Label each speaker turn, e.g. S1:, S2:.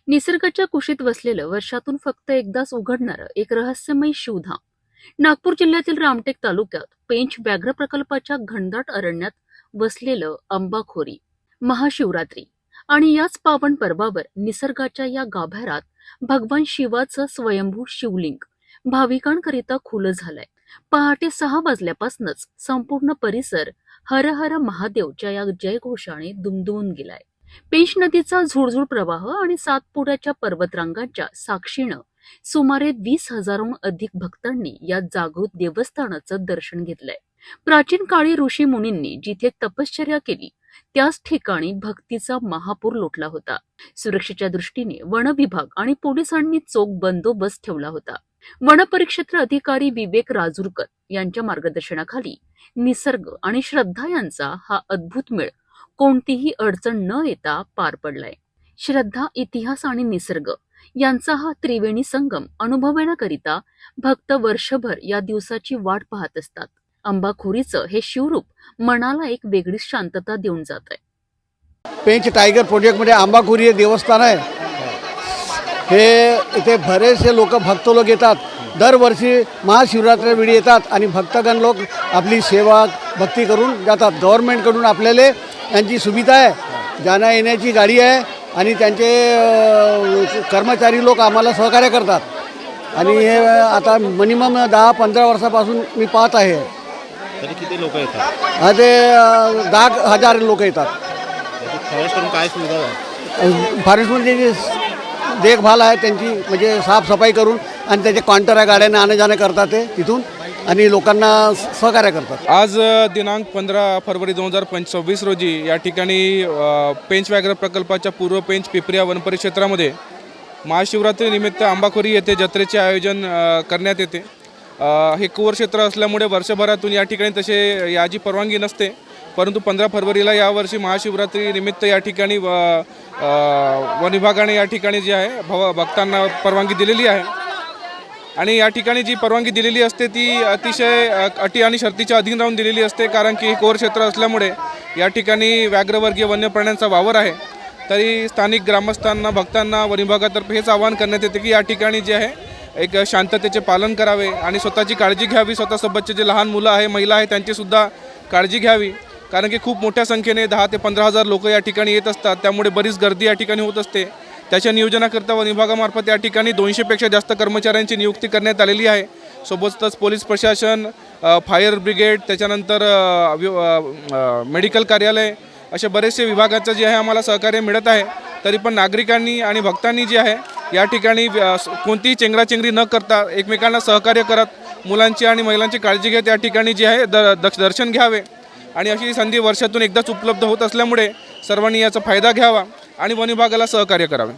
S1: निसर्गाच्या कुशीत वसलेलं वर्षातून फक्त एकदाच उघडणारं एक रहस्यमय शिवधाम. नागपूर जिल्ह्यातील रामटेक तालुक्यात पेंच व्याघ्र प्रकल्पाच्या घनदाट अरण्यात वसलेलं अंबाखोरी. महाशिवरात्री आणि याच पावन पर्वावर निसर्गाच्या या गाभाऱ्यात भगवान शिवाचं स्वयंभू शिवलिंग भाविकांकरिता खुलं झालंय. पहाटे 6 वाजल्यापासूनच संपूर्ण परिसर हर हर महादेवच्या या जयघोषाने दुमदुमून गेलाय. पेंच नदीचा झुळझुळ प्रवाह आणि सातपुड्याच्या पर्वतरांगांच्या साक्षीनं सुमारे 20,000हून अधिक भक्तांनी या जागृत देवस्थानाचं दर्शन घेतलंय. प्राचीन काळी ऋषी मुनींनी जिथे तपश्चर्या केली त्याच ठिकाणी भक्तीचा महापूर लोटला होता. सुरक्षेच्या दृष्टीने वन विभाग आणि पोलिसांनी चोख बंदोबस्त ठेवला होता. वनपरिक्षेत्र अधिकारी विवेक राजूरकर यांच्या मार्गदर्शनाखाली निसर्ग आणि श्रद्धा यांचा हा अद्भुत मेळ कोणतीही अडचण न येता पार पडलाय. श्रद्धा, इतिहास आणि निसर्ग यांचा हा त्रिवेणी संगम अनुभवण्याकरिता भक्त वर्षभर या दिवसाची वाट पाहत असतात. अंबाखोरीचं हे शिवरूप मनाला एक वेगळीच शांतता देऊन जात आहे.
S2: पेंच टायगर प्रोजेक्टमध्ये अंबाखोरी हे देवस्थान आहे. हे इथे बरेचसे भक्त लोक येतात. दरवर्षी महाशिवरात्रीवेळी येतात आणि भक्तगण लोक आपली सेवा भक्ती करून जातात. गव्हर्नमेंटकडून आपल्याला यांची सुविधा आहे, जाण्या येण्याची गाडी आहे आणि त्यांचे कर्मचारी लोक आम्हाला सहकार्य करतात. आणि हे आता मिनिमम 10-15 वर्षापासून मी पाहत आहे.
S3: तरी किती लोक येतात?
S2: ते 10,000 लोक येतात.
S3: फॉरेस्टकडून काय सुविधा आहे?
S2: फॉरेस्टमध्ये देखभाल आहे त्यांची, म्हणजे साफसफाई करून आणि त्याचे काउंटर आहे, गाड्यांना आणणे जाणे करतात ते तिथून आणि लोकांना सहकार्य करतात.
S4: आज दिनांक 15 फरवरी 2026 रोजी या ठिकाणी पेंच व्याघ्र प्रकल्पाच्या पूर्व पेंच पिपरिया वनपरिक्षेत्रामध्ये महाशिवरात्रीनिमित्त अंबाखोरी येथे जत्रेचे आयोजन करण्यात येते. हे कुवरक्षेत्र असल्यामुळे वर्षभरातून या ठिकाणी तसे याची परवानगी नसते, परंतु 15 फरवरीला यावर्षी महाशिवरात्रीनिमित्त या ठिकाणी वन विभागाने या ठिकाणी जे आहे भक्तांना परवानगी दिलेली आहे. आणि या ठिकाणी जी परवानगी दिलेली असते ती अतिशय अटी आणि शर्तीच्या अधीन राहून दिलेली असते, कारण की हे कोरक्षेत्र असल्यामुळे या ठिकाणी व्याघ्रवर्गीय वन्य प्राण्यांचा वावर आहे. तरी स्थानिक ग्रामस्थांना, भक्तांना वन विभागातर्फे हेच आवाहन करण्यात येते की या ठिकाणी जे आहे एक शांततेचे पालन करावे आणि स्वतःची काळजी घ्यावी. स्वतःसोबतचे जे लहान मुलं आहे, महिला आहे, त्यांचीसुद्धा काळजी घ्यावी, कारण की खूप मोठ्या संख्येने 10,000 ते 15,000 लोक या ठिकाणी येत असतात. त्यामुळे बरीच गर्दी या ठिकाणी होत असते. त्याच्या नियोजनाकरता वन विभागामार्फत या ठिकाणी 200पेक्षा जास्त कर्मचाऱ्यांची नियुक्ती करण्यात आलेली आहे. सोबतच पोलीस प्रशासन, फायर ब्रिगेड, त्याच्यानंतर मेडिकल कार्यालय असे बरेचसे विभागाचं जे आहे आम्हाला सहकार्य मिळत आहे. तरी पण नागरिकांनी आणि भक्तांनी जे आहे या ठिकाणी कोणतीही चेंगराचेंगरी न करता एकमेकांना सहकार्य करत मुलांची आणि महिलांची काळजी घेत या ठिकाणी जे आहे दर्शन घ्यावे. आणि अशी संधी वर्षातून एकदाच उपलब्ध होत असल्यामुळे सर्वांनी याचा फायदा घ्यावा आणि वन विभागाला सहकार्य करावे.